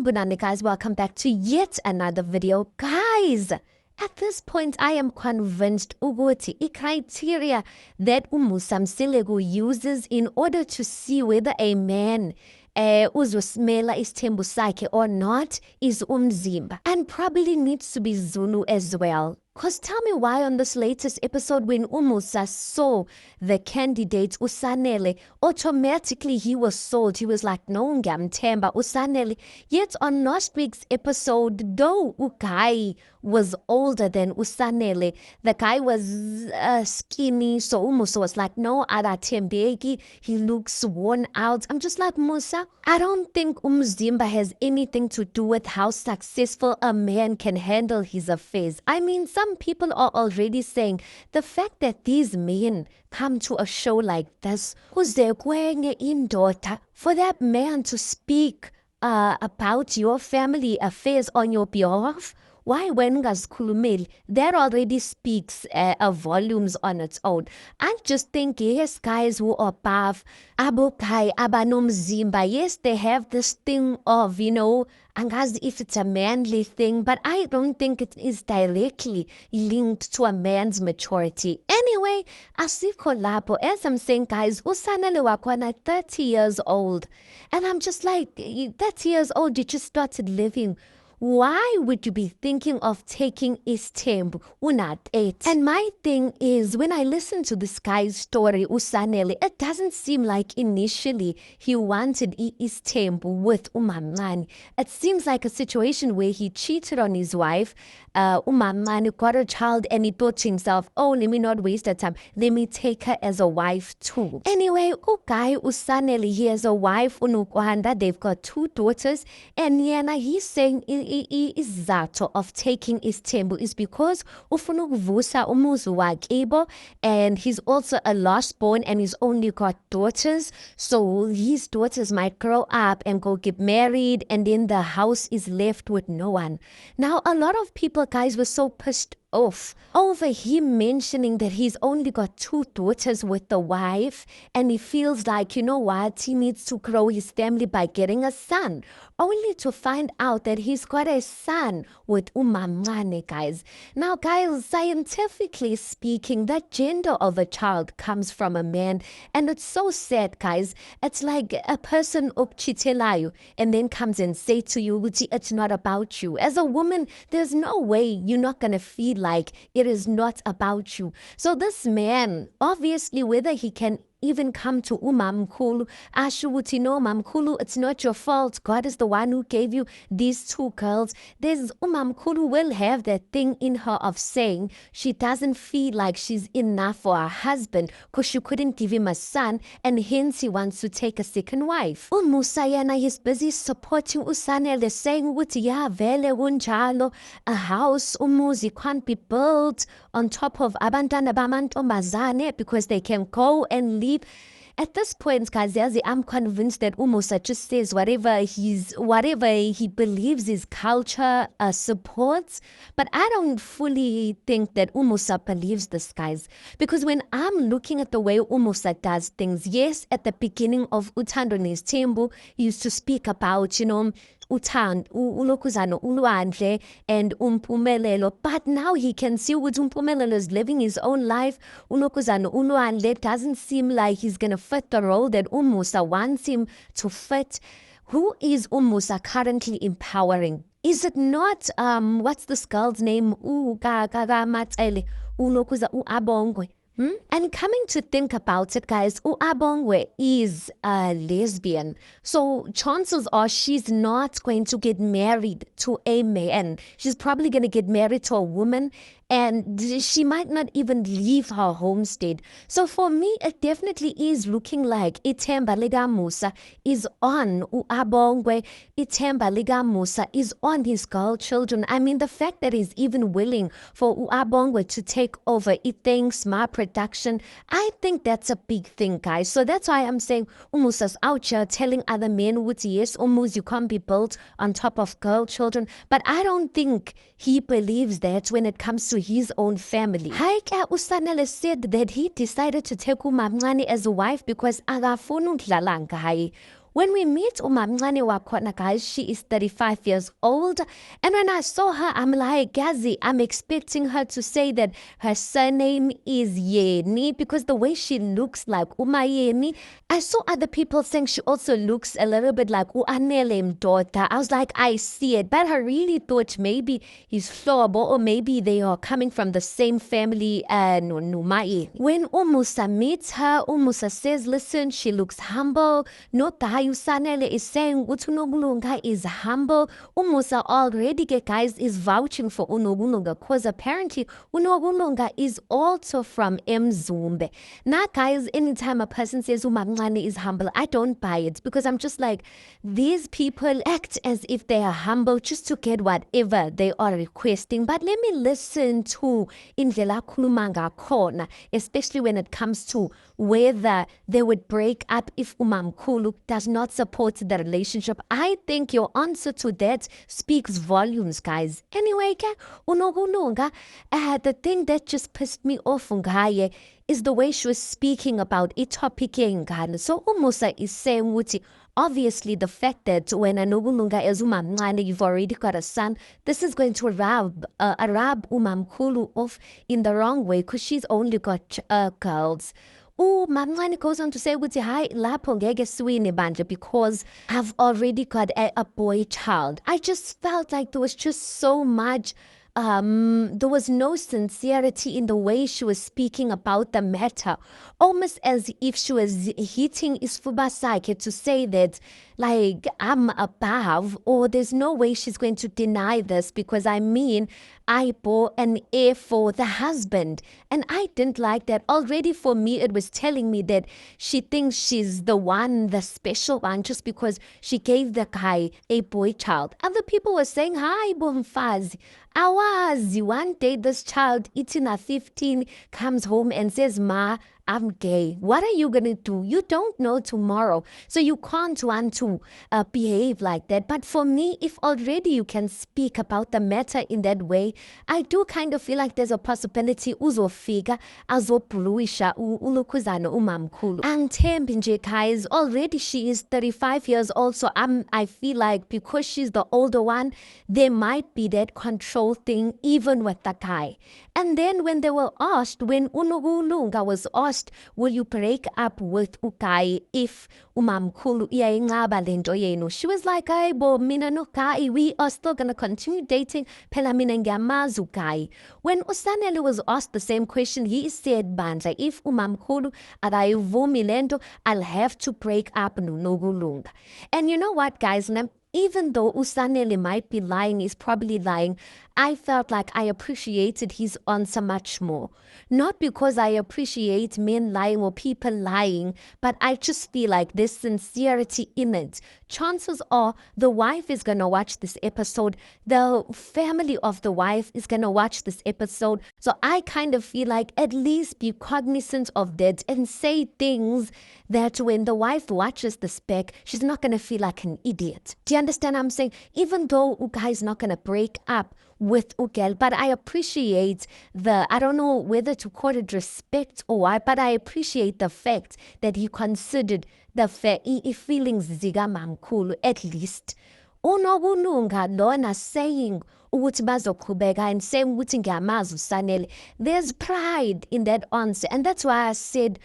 Sanibonani guys, welcome back to yet another video. Guys, at this point I am convinced ukuthi criteria that uMusa Mseleku uses in order to see whether a man uzosimela isithembu sakhe or not is umzimba, and probably needs to be Zulu as well. Cause tell me why on this latest episode when uMusa saw the candidate Usanele, automatically he was sold. He was like, no ngamthemba Usanele. Yet on last week's episode, though Ukai was older than Usanele, the guy was skinny, so uMusa was like, no, arathembeki, he looks worn out. I'm just like, Musa, I don't think umzimba has anything to do with how successful a man can handle his affairs. I mean, some people are already saying the fact that these men come to a show like this, for that man to speak about your family affairs on your behalf, why when ngazkhulumeli? That already speaks volumes on its own. I just think, yes, guys who are above, abokai, abanomzimba, yes, they have this thing of, angazi if it's a manly thing, but I don't think it is directly linked to a man's maturity. Anyway, asikho lapho. As I'm saying, guys, Usanele wakwana 30 years old. And I'm just like, 30 years old, you just started living. Why would you be thinking of taking isithembu unat 8? And my thing is, when I listen to this guy's story, Usanele, it doesn't seem like initially he wanted isithembu with uMamncane. It seems like a situation where he cheated on his wife, uMamncane got a child, and he thought to himself, oh, let me not waste the time, let me take her as a wife too. Anyway, Usanele, he has a wife, uNokwanda, they've got 2 daughters, and yena, he's saying izathu of taking isithembu is because ufuna ukuvusa umuzi wakibo, and he's also a last born and he's only got daughters, so his daughters might grow up and go get married, and then the house is left with no one. Now a lot of people, guys, were so pissed off over him mentioning that he's only got 2 daughters with the wife, and he feels like, he needs to grow his family by getting a son, only to find out that he's got a son with uMamncane, guys. Now, guys, scientifically speaking, the gender of a child comes from a man, and it's so sad, guys. It's like a person okuchithelayo and then comes and say to you, it's not about you. As a woman, there's no way you're not gonna feel like it is not about you. So this man, obviously, whether he can even come to uMamkhulu, ashubuti, no, Mamkhulu, it's not your fault. God is the one who gave you these 2 girls. There's uMamkhulu will have that thing in her of saying she doesn't feel like she's enough for her husband because she couldn't give him a son, and hence he wants to take a second wife. uMusa yena, he's busy supporting Usanele, saying yeah, vele kunjalo, a house, umuzi can't be built on top of abantwana bamantombazane because they can go and live. At this point, guys, I'm convinced that uMusa just says whatever he believes his culture supports. But I don't fully think that uMusa believes this, guys. Because when I'm looking at the way uMusa does things, yes, at the beginning of Uthando Nesithembu, he used to speak about, uthando, ulokhuzana, ulwandle, and umpumelelo. But now he can see ukuthi umpumelelo is living his own life. Ulokhuzana, ulwandle doesn't seem like he's going to fit the role that uMusa wants him to fit. Who is uMusa currently empowering? Is it not, what's this girl's name? Uabongwe. And coming to think about it, guys, uAbongwe is a lesbian. So chances are she's not going to get married to a man. She's probably going to get married to a woman, and she might not even leave her homestead. So for me, it definitely is looking like ithemba lika Musa is on uAbongwe. Ithemba lika Musa is on his girl children. I mean, the fact that he's even willing for uAbongwe to take over Itheng Smart Production, I think that's a big thing, guys. So that's why I'm saying uMusa's out here telling other men, yes, umuzi, you can't be built on top of girl children. But I don't think he believes that when it comes to his own family. Haika Usanele said that he decided to take uMamncane as a wife because akafuna ukudlala ngaye. When we meet umamncane wakhona, guys, she is 35 years old. And when I saw her, I'm like, Gazi, I'm expecting her to say that her surname is Yeni because the way she looks like Umayeni. I saw other people saying she also looks a little bit like Uanele daughter. I was like, I see it. But I really thought maybe he's Hlobo or maybe they are coming from the same family. Numai. When Umusa meets her, Umusa says, listen, she looks humble. Not the Hayusanele is saying Utunogulunga is humble. Umusa already, guys, is vouching for Unogulunga because apparently Unogulunga is also from Mzumbe. Now, guys, anytime a person says Umamncane is humble, I don't buy it because I'm just like, these people act as if they are humble just to get whatever they are requesting. But let me listen to Indlela Kulumanga Kona, especially when it comes to whether they would break up if Umamkhulu does not support the relationship. I think your answer to that speaks volumes, guys. Anyway, Unogulunga, the thing that just pissed me off ngaye is the way she was speaking about it topic engane. So Umusa is saying ukuthi obviously the fact that when Anogulunga is umamncane, you've already got a son, this is going to rub Umamkhulu off in the wrong way because she's only got girls. Mamncane goes on to say ukuthi hayi lapho ngeke siwine bandla because I've already got a boy child. I just felt like there was just so much there was no sincerity in the way she was speaking about the matter, almost as if she was hitting Isfuba Sake to say that, like, I'm above, or there's no way she's going to deny this because I mean, I bore an heir for the husband. And I didn't like that. Already for me, it was telling me that she thinks she's the one, the special one, just because she gave the guy a boy child. Other people were saying, hi, Bomfazi. Awazi, one day this child, Itina 15, comes home and says, Ma, I'm gay. What are you going to do? You don't know tomorrow. So you can't want to behave like that. But for me, if already you can speak about the matter in that way, I do kind of feel like there's a possibility uzofika azobhuluisha ulukuzana umamkhulu. Angithembi nje guys, already she is 35 years old. So I feel like because she's the older one, there might be that control thing even with the guy. And then when they were asked, when Unogulunga was asked, will you break up with Ukai if umamkhulu iyayinqaba lento yenu? She was like, bo mina no Kai, we are still gonna continue dating. Phela mina ngiyamazi uKai. When Usanele was asked the same question, he said, Bandla, if umamkhulu akayivumi lento, I'll have to break up noNogulunga. And you know what, guys? Even though Usanele might be lying, he's probably lying, I felt like I appreciated his answer much more. Not because I appreciate men lying or people lying, but I just feel like there's sincerity in it. Chances are the wife is going to watch this episode. The family of the wife is going to watch this episode. So I kind of feel like at least be cognizant of that and say things that when the wife watches this back, she's not going to feel like an idiot. Do you understand what I'm saying? Even though Ukai is not going to break up with Ugel, but I appreciate I don't know whether to call it respect or why, but I appreciate the fact that he considered the feelings zika mamkhulu at least. Unogulunga lona saying ukuthi bazoqhubeka and saying ukuthi ngiyamazi uSanele. There's pride in that answer, and that's why I said,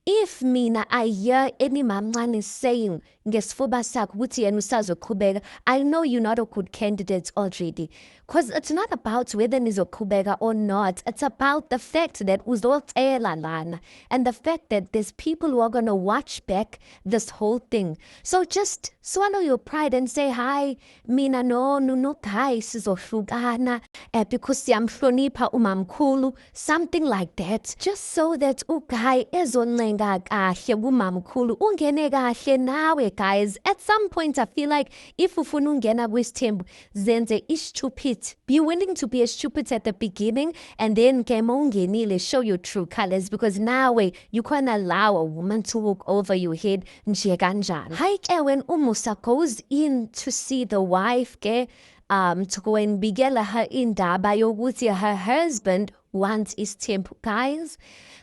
if mina I hear any mamncane saying ngesifuba sakho ukuthi yena usazoqhubeka, I know you're not a good candidate already. Because it's not about whether nizoqhubeka or not. It's about the fact that uzocela lana, and the fact that there's people who are going to watch back this whole thing. So just swallow your pride and say, hi, mina no kai sizohlukana because siyamhlonipha umamkhulu, something like that. Just so that ukai ezoncenga kahle kumamkhulu, ungene kahle nawe, guys. At some point I feel like if ufuna ungena kwisithembu, zenze istupid. Be willing to be stupid at the beginning and then show your true colors, because now you can't allow a woman to walk over your head. When Umusa goes in to see the wife, to go and bigela her indaba yokuthi her husband wants isithembu. Guys,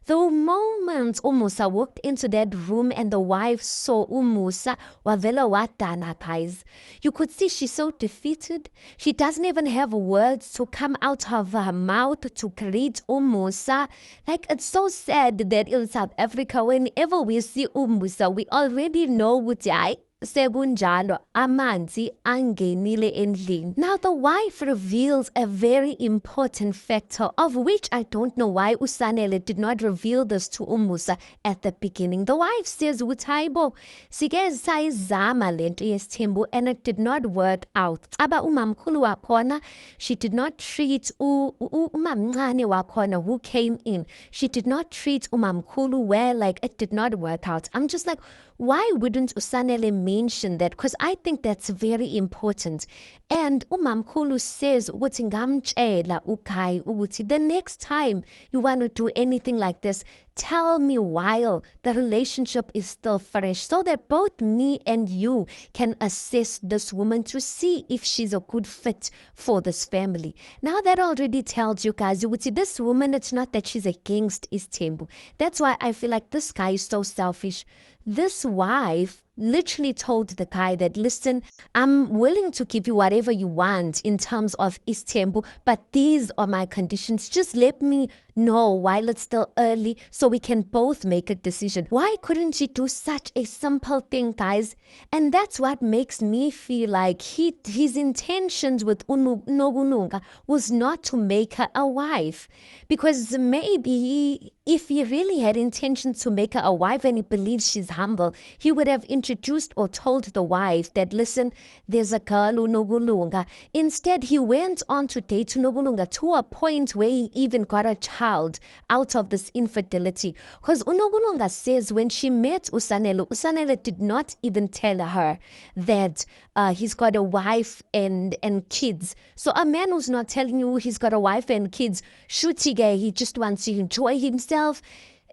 the moment uMusa walked into that room and the wife saw uMusa, wavela wadana, guys. You could see she's so defeated. She doesn't even have words to come out of her mouth to greet uMusa. Like, it's so sad that in South Africa, whenever we see uMusa, we already know ukuthi sekunjalo amanzi angenile endlini. Now the wife reveals a very important factor of which I don't know why uSanele did not reveal this to uMusa at the beginning. The wife says uThaibo sike sayizama lento yesithembu and it did not work out. Aba umamkhulu wakhona, she did not treat umamncane wakhona who came in. She did not treat umamkhulu well, like it did not work out. I'm just like, why wouldn't uSanele mention that? Because I think that's very important. And umamkhulu says ukuthi ngamtshela uKhaya ukuthi the next time you want to do anything like this, tell me while the relationship is still fresh, so that both me and you can assess this woman to see if she's a good fit for this family. Now that already tells you guys, this woman, it's not that she's against isithembu. That's why I feel like this guy is so selfish. This wife literally told the guy that, listen, I'm willing to give you whatever you want in terms of isithembu, but these are my conditions. Just let me know while it's still early so we can both make a decision. Why couldn't she do such a simple thing, guys? And that's what makes me feel like his intentions with Nobulunga was not to make her a wife. Because maybe if he really had intentions to make her a wife and he believes she's humble, he would have introduced or told the wife that, listen, there's a girl uNobulunga. Instead, he went on to date Nobulunga to a point where he even got a child out of this infidelity. Because uNobulunga says when she met uSanele did not even tell her that he's got a wife and kids. So a man who's not telling you he's got a wife and kids, shooty, he just wants to enjoy himself.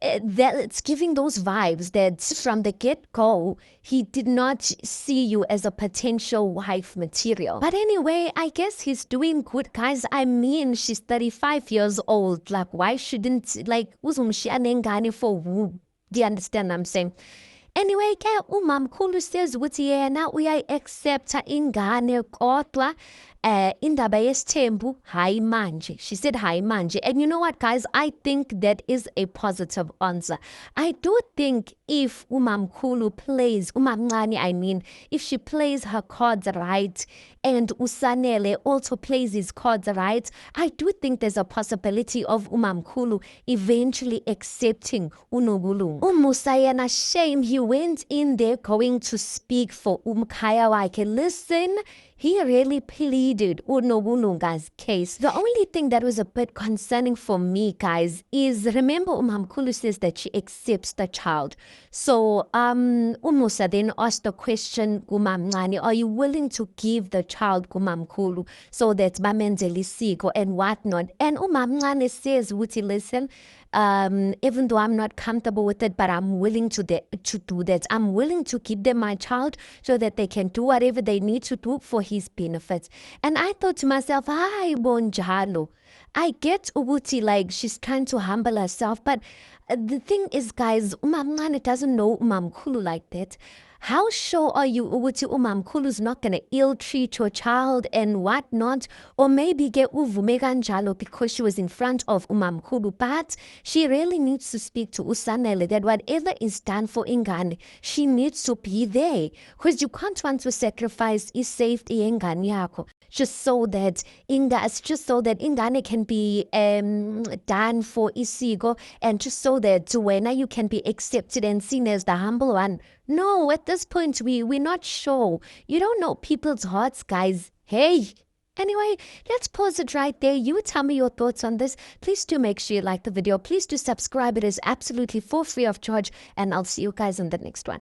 That it's giving those vibes that from the get-go, he did not see you as a potential wife material. But anyway, I guess he's doing good, guys. I mean, she's 35 years old. Like, why shouldn't, like, uzumshiya for who? Do you understand what I'm saying? Anyway, ke umamkhulu says ukuthi yena uyayi-accepta ingane kodwa indaba yesithembu hayi manje. She said hayi manje. And you know what, guys? I think that is a positive answer. I do think if umamkhulu plays, umamncane I mean, if she plays her cards right and uSanele also plays his cards right, I do think there's a possibility of umamkhulu eventually accepting uNobulunga. uMusa yena, shame he went in there going to speak for umkhaya wakhe. Listen, he really pleaded uNobulunga's case. The only thing that was a bit concerning for me, guys, is remember umamkhulu says that she accepts the child. So uMusa then asked the question kumamncane, are you willing to give the child kumamkhulu so that bamenzele isiko and whatnot? And umamncane says, wuti, listen, even though I'm not comfortable with it, but I'm willing to do that. I'm willing to give them my child so that they can do whatever they need to do for his benefits. And I thought to myself, hi, bonjalo. I get ukuthi, like, she's trying to humble herself, but the thing is, guys, umamncane doesn't know umamkhulu like that. How sure are you ukuthi umamkhulu is not going to ill-treat your child and whatnot? Or maybe get uvume kanjalo because she was in front of umamkhulu. But she really needs to speak to uSanele that whatever is done for ingane, she needs to be there. Because you can't want to sacrifice is safety ingane yakho just so that ingane can be done for isiko, and just so that when you can be accepted and seen as the humble one. No, at this point, we're not sure. You don't know people's hearts, guys. Hey! Anyway, let's pause it right there. You tell me your thoughts on this. Please do make sure you like the video. Please do subscribe. It is absolutely for free of charge. And I'll see you guys in the next one.